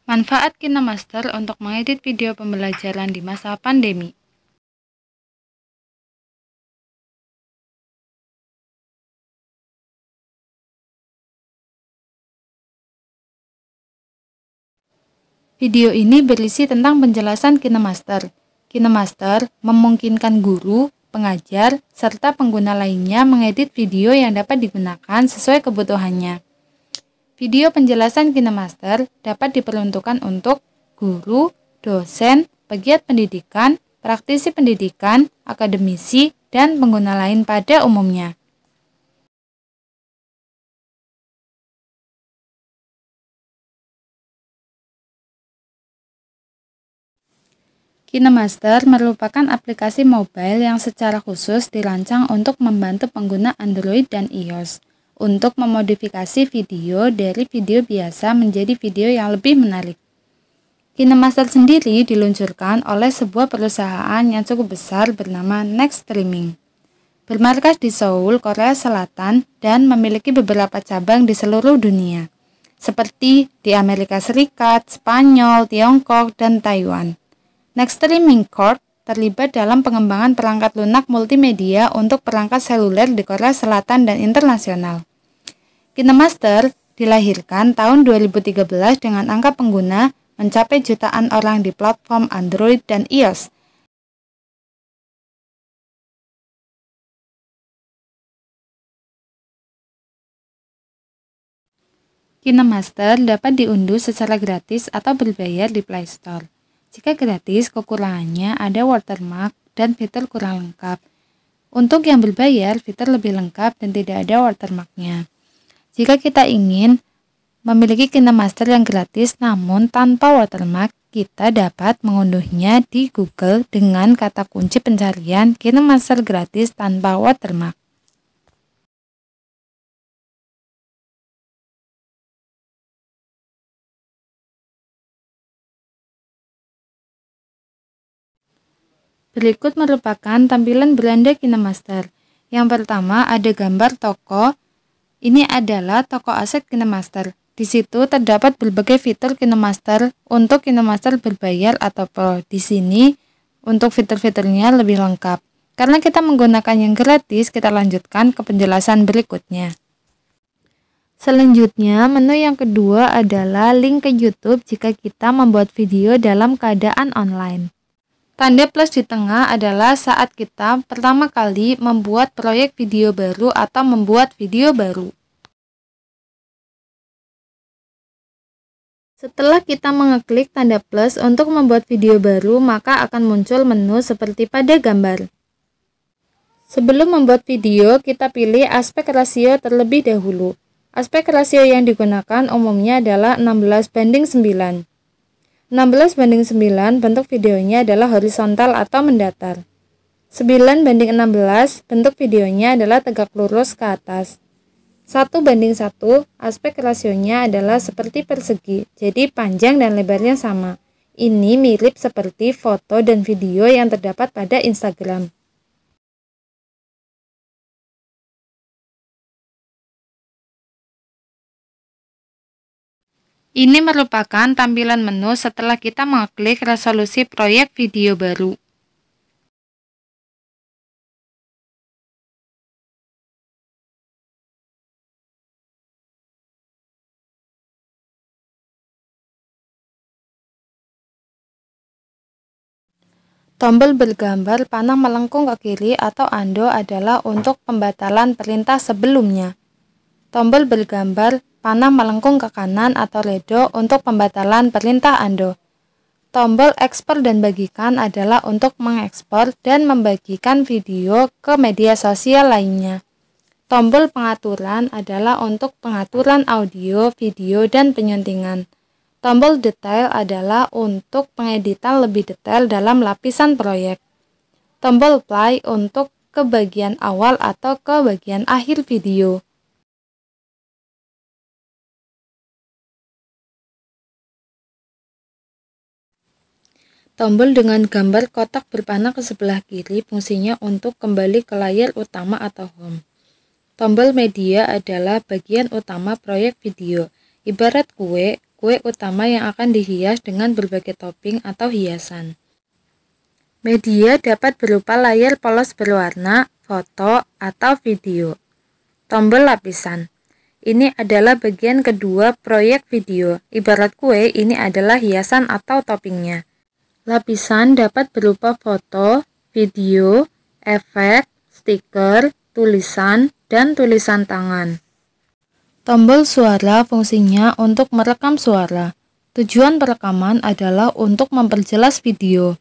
Manfaat KineMaster untuk mengedit video pembelajaran di masa pandemi. Video ini berisi tentang penjelasan KineMaster. KineMaster memungkinkan guru, pengajar, serta pengguna lainnya mengedit video yang dapat digunakan sesuai kebutuhannya. Video penjelasan KineMaster dapat diperuntukkan untuk guru, dosen, pegiat pendidikan, praktisi pendidikan, akademisi, dan pengguna lain pada umumnya. KineMaster merupakan aplikasi mobile yang secara khusus dirancang untuk membantu pengguna Android dan iOS untuk memodifikasi video dari video biasa menjadi video yang lebih menarik. KineMaster sendiri diluncurkan oleh sebuah perusahaan yang cukup besar bernama Next Streaming. Bermarkas di Seoul, Korea Selatan, dan memiliki beberapa cabang di seluruh dunia, seperti di Amerika Serikat, Spanyol, Tiongkok, dan Taiwan. Next Streaming Corp terlibat dalam pengembangan perangkat lunak multimedia untuk perangkat seluler di Korea Selatan dan internasional. KineMaster dilahirkan tahun 2013 dengan angka pengguna mencapai jutaan orang di platform Android dan iOS. KineMaster dapat diunduh secara gratis atau berbayar di Play Store. Jika gratis, kekurangannya ada watermark dan fitur kurang lengkap. Untuk yang berbayar, fitur lebih lengkap dan tidak ada watermarknya. Jika kita ingin memiliki KineMaster yang gratis namun tanpa watermark, kita dapat mengunduhnya di Google dengan kata kunci pencarian KineMaster gratis tanpa watermark. Berikut merupakan tampilan beranda KineMaster. Yang pertama ada gambar toko. Ini adalah toko aset KineMaster. Di situ terdapat berbagai fitur KineMaster untuk KineMaster berbayar atau Pro. Di sini untuk fitur-fiturnya lebih lengkap. Karena kita menggunakan yang gratis, kita lanjutkan ke penjelasan berikutnya. Selanjutnya, menu yang kedua adalah link ke YouTube jika kita membuat video dalam keadaan online. Tanda plus di tengah adalah saat kita pertama kali membuat proyek video baru atau membuat video baru. Setelah kita mengeklik tanda plus untuk membuat video baru, maka akan muncul menu seperti pada gambar. Sebelum membuat video, kita pilih aspek rasio terlebih dahulu. Aspek rasio yang digunakan umumnya adalah 16:9. 16:9 bentuk videonya adalah horizontal atau mendatar. 9:16 bentuk videonya adalah tegak lurus ke atas. 1:1 aspek rasionya adalah seperti persegi, jadi panjang dan lebarnya sama. Ini mirip seperti foto dan video yang terdapat pada Instagram. Ini merupakan tampilan menu setelah kita mengeklik resolusi proyek video baru. Tombol bergambar panah melengkung ke kiri atau ando adalah untuk pembatalan perintah sebelumnya. Tombol bergambar panah melengkung ke kanan atau redo untuk pembatalan perintah ando. Tombol ekspor dan bagikan adalah untuk mengekspor dan membagikan video ke media sosial lainnya. Tombol pengaturan adalah untuk pengaturan audio, video, dan penyuntingan. Tombol detail adalah untuk pengeditan lebih detail dalam lapisan proyek. Tombol play untuk ke bagian awal atau ke bagian akhir video. Tombol dengan gambar kotak berpanah ke sebelah kiri fungsinya untuk kembali ke layar utama atau home. Tombol media adalah bagian utama proyek video. Ibarat kue kue utama yang akan dihias dengan berbagai topping atau hiasan. Media dapat berupa layar polos berwarna, foto, atau video. Tombol lapisan. Ini adalah bagian kedua proyek video. Ibarat kue, ini adalah hiasan atau toppingnya. Lapisan dapat berupa foto, video, efek, stiker, tulisan, dan tulisan tangan. Tombol suara fungsinya untuk merekam suara. Tujuan perekaman adalah untuk memperjelas video.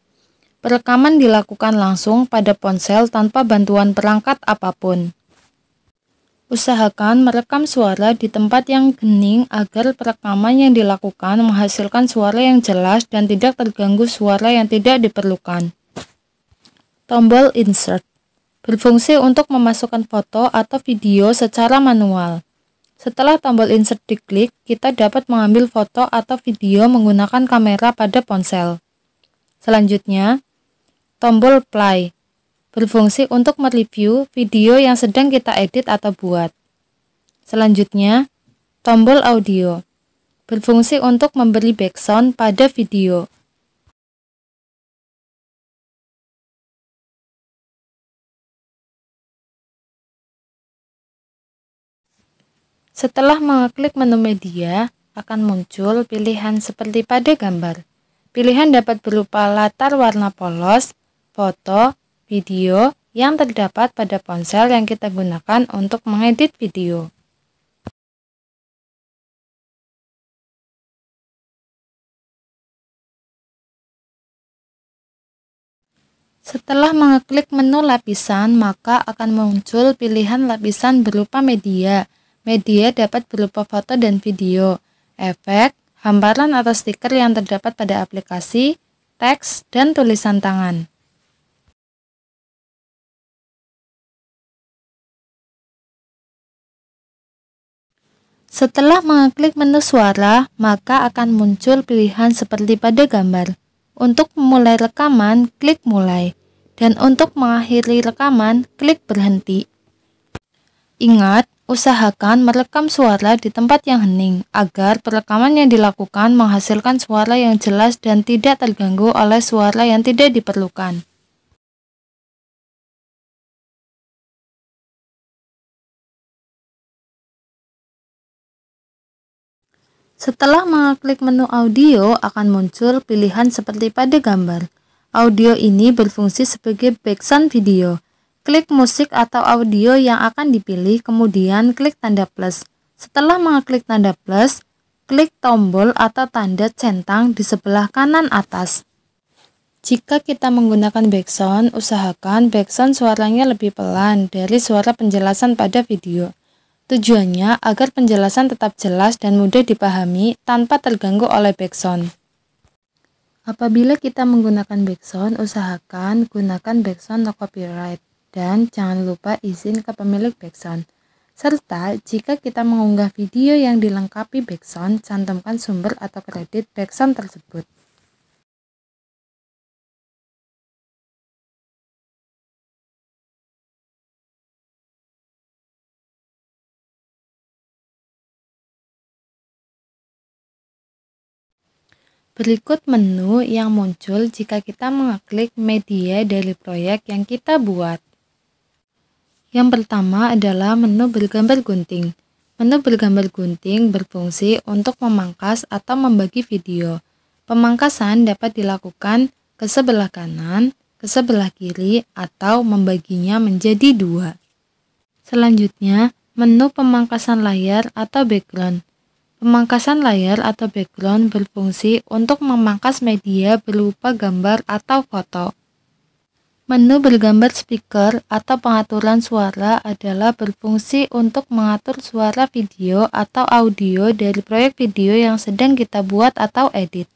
Perekaman dilakukan langsung pada ponsel tanpa bantuan perangkat apapun. Usahakan merekam suara di tempat yang hening agar perekaman yang dilakukan menghasilkan suara yang jelas dan tidak terganggu suara yang tidak diperlukan. Tombol insert berfungsi untuk memasukkan foto atau video secara manual. Setelah tombol insert diklik, kita dapat mengambil foto atau video menggunakan kamera pada ponsel. Selanjutnya, tombol play berfungsi untuk mereview video yang sedang kita edit atau buat. Selanjutnya, tombol audio berfungsi untuk memberi background pada video. Setelah mengeklik menu media, akan muncul pilihan seperti pada gambar. Pilihan dapat berupa latar warna polos, foto, video yang terdapat pada ponsel yang kita gunakan untuk mengedit video. Setelah mengeklik menu lapisan, maka akan muncul pilihan lapisan berupa media. Media dapat berupa foto dan video, efek, hamparan atau stiker yang terdapat pada aplikasi, teks, dan tulisan tangan. Setelah mengeklik menu suara, maka akan muncul pilihan seperti pada gambar. Untuk memulai rekaman, klik mulai. Dan untuk mengakhiri rekaman, klik berhenti. Ingat, usahakan merekam suara di tempat yang hening, agar perekaman yang dilakukan menghasilkan suara yang jelas dan tidak terganggu oleh suara yang tidak diperlukan. Setelah mengeklik menu audio, akan muncul pilihan seperti pada gambar. Audio ini berfungsi sebagai background video. Klik musik atau audio yang akan dipilih, kemudian klik tanda plus. Setelah mengeklik tanda plus, klik tombol atau tanda centang di sebelah kanan atas. Jika kita menggunakan background, usahakan background suaranya lebih pelan dari suara penjelasan pada video. Tujuannya agar penjelasan tetap jelas dan mudah dipahami tanpa terganggu oleh background. Apabila kita menggunakan background, usahakan gunakan background no copyright dan jangan lupa izin ke pemilik background. Serta jika kita mengunggah video yang dilengkapi background, cantumkan sumber atau kredit background tersebut. Berikut menu yang muncul jika kita mengeklik media dari proyek yang kita buat. Yang pertama adalah menu bergambar gunting. Menu bergambar gunting berfungsi untuk memangkas atau membagi video. Pemangkasan dapat dilakukan ke sebelah kanan, ke sebelah kiri, atau membaginya menjadi dua. Selanjutnya, menu pemangkasan layar atau background. Pemangkasan layar atau background berfungsi untuk memangkas media berupa gambar atau foto. Menu bergambar speaker atau pengaturan suara adalah berfungsi untuk mengatur suara video atau audio dari proyek video yang sedang kita buat atau edit.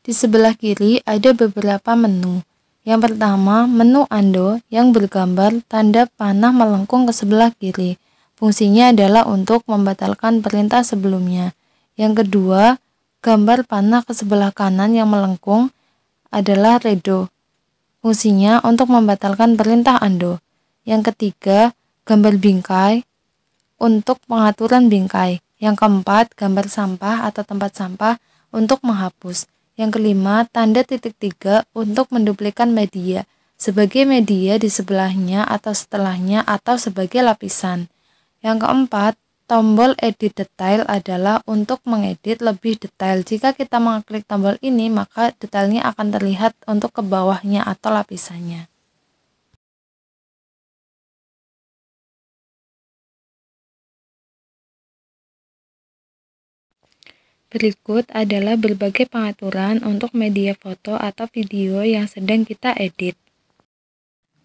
Di sebelah kiri ada beberapa menu. Yang pertama, menu Ando yang bergambar tanda panah melengkung ke sebelah kiri. Fungsinya adalah untuk membatalkan perintah sebelumnya. Yang kedua, gambar panah ke sebelah kanan yang melengkung adalah redo. Fungsinya untuk membatalkan perintah Ando. Yang ketiga, gambar bingkai untuk pengaturan bingkai. Yang keempat, gambar sampah atau tempat sampah untuk menghapus. Yang kelima, tanda titik 3 untuk menduplikan media sebagai media di sebelahnya atau setelahnya atau sebagai lapisan. Yang keempat, tombol edit detail adalah untuk mengedit lebih detail. Jika kita mengklik tombol ini, maka detailnya akan terlihat untuk ke bawahnya atau lapisannya. Berikut adalah berbagai pengaturan untuk media foto atau video yang sedang kita edit.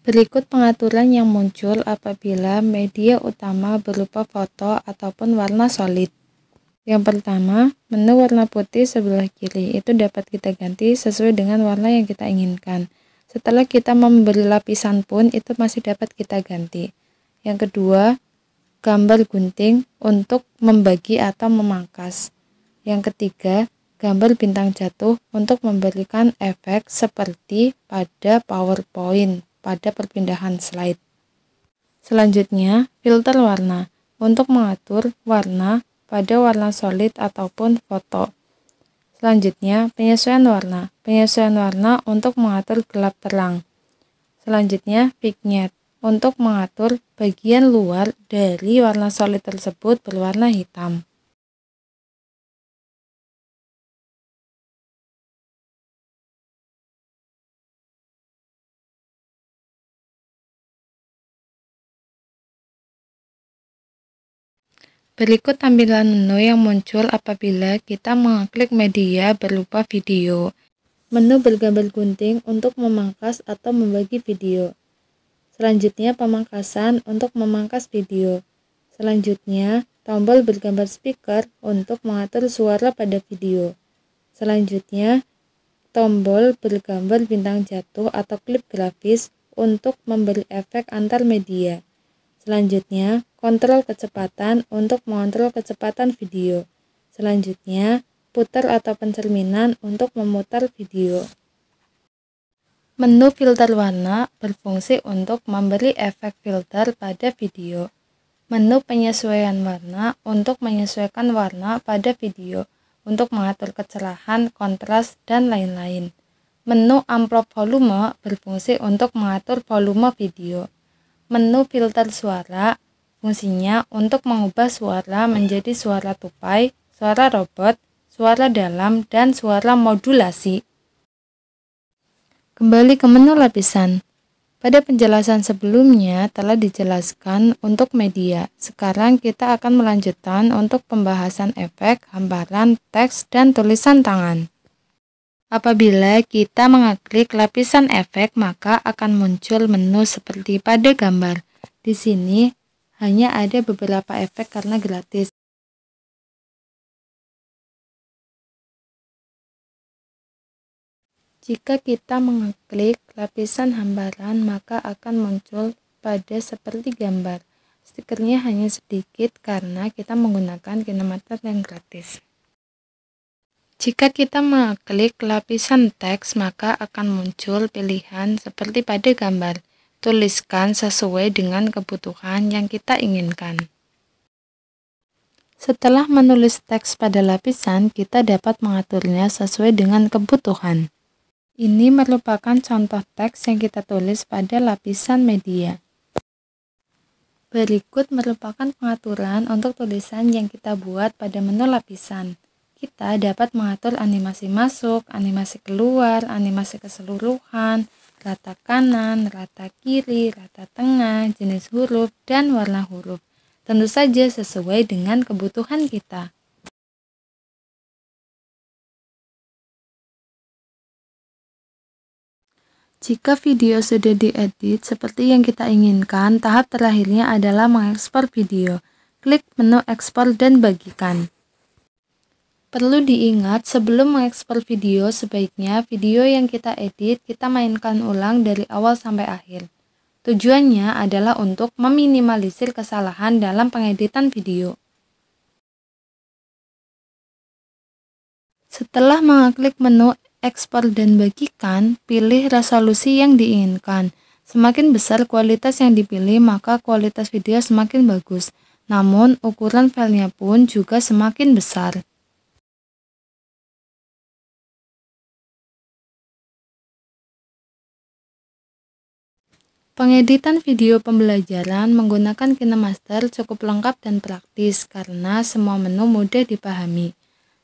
Berikut pengaturan yang muncul apabila media utama berupa foto ataupun warna solid. Yang pertama, menu warna putih sebelah kiri itu dapat kita ganti sesuai dengan warna yang kita inginkan. Setelah kita memberi lapisan pun itu masih dapat kita ganti. Yang kedua, gambar gunting untuk membagi atau memangkas. Yang ketiga, gambar bintang jatuh untuk memberikan efek seperti pada PowerPoint pada perpindahan slide. Selanjutnya, filter warna untuk mengatur warna pada warna solid ataupun foto. Selanjutnya, penyesuaian warna. Penyesuaian warna untuk mengatur gelap terang. Selanjutnya, vignette untuk mengatur bagian luar dari warna solid tersebut berwarna hitam. Berikut tampilan menu yang muncul apabila kita mengklik media berupa video. Menu bergambar gunting untuk memangkas atau membagi video. Selanjutnya pemangkasan untuk memangkas video. Selanjutnya tombol bergambar speaker untuk mengatur suara pada video. Selanjutnya tombol bergambar bintang jatuh atau klip grafis untuk memberi efek antar media. Selanjutnya, kontrol kecepatan untuk mengontrol kecepatan video. Selanjutnya, putar atau pencerminan untuk memutar video. Menu filter warna berfungsi untuk memberi efek filter pada video. Menu penyesuaian warna untuk menyesuaikan warna pada video, untuk mengatur kecerahan, kontras, dan lain-lain. Menu amplop volume berfungsi untuk mengatur volume video. Menu filter suara fungsinya untuk mengubah suara menjadi suara tupai, suara robot, suara dalam, dan suara modulasi. Kembali ke menu lapisan. Pada penjelasan sebelumnya telah dijelaskan untuk media. Sekarang kita akan melanjutkan untuk pembahasan efek, hamparan, teks, dan tulisan tangan. Apabila kita mengklik lapisan efek, maka akan muncul menu seperti pada gambar. Di sini hanya ada beberapa efek karena gratis. Jika kita mengklik lapisan hamparan, maka akan muncul pada seperti gambar. Stikernya hanya sedikit karena kita menggunakan KineMaster yang gratis. Jika kita mengklik lapisan teks, maka akan muncul pilihan seperti pada gambar. Tuliskan sesuai dengan kebutuhan yang kita inginkan. Setelah menulis teks pada lapisan, kita dapat mengaturnya sesuai dengan kebutuhan. Ini merupakan contoh teks yang kita tulis pada lapisan media. Berikut merupakan pengaturan untuk tulisan yang kita buat pada menu lapisan. Kita dapat mengatur animasi masuk, animasi keluar, animasi keseluruhan, rata kanan, rata kiri, rata tengah, jenis huruf, dan warna huruf. Tentu saja sesuai dengan kebutuhan kita. Jika video sudah diedit seperti yang kita inginkan, tahap terakhirnya adalah mengekspor video. Klik menu ekspor dan bagikan. Perlu diingat, sebelum mengekspor video, sebaiknya video yang kita edit kita mainkan ulang dari awal sampai akhir. Tujuannya adalah untuk meminimalisir kesalahan dalam pengeditan video. Setelah mengklik menu ekspor dan bagikan, pilih resolusi yang diinginkan. Semakin besar kualitas yang dipilih, maka kualitas video semakin bagus. namun ukuran filenya pun juga semakin besar. Pengeditan video pembelajaran menggunakan KineMaster cukup lengkap dan praktis karena semua menu mudah dipahami.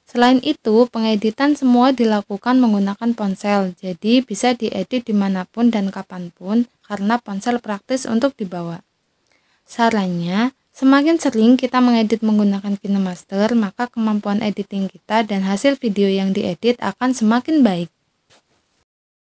Selain itu, pengeditan semua dilakukan menggunakan ponsel, jadi bisa diedit dimanapun dan kapanpun karena ponsel praktis untuk dibawa. Sarannya, semakin sering kita mengedit menggunakan KineMaster, maka kemampuan editing kita dan hasil video yang diedit akan semakin baik.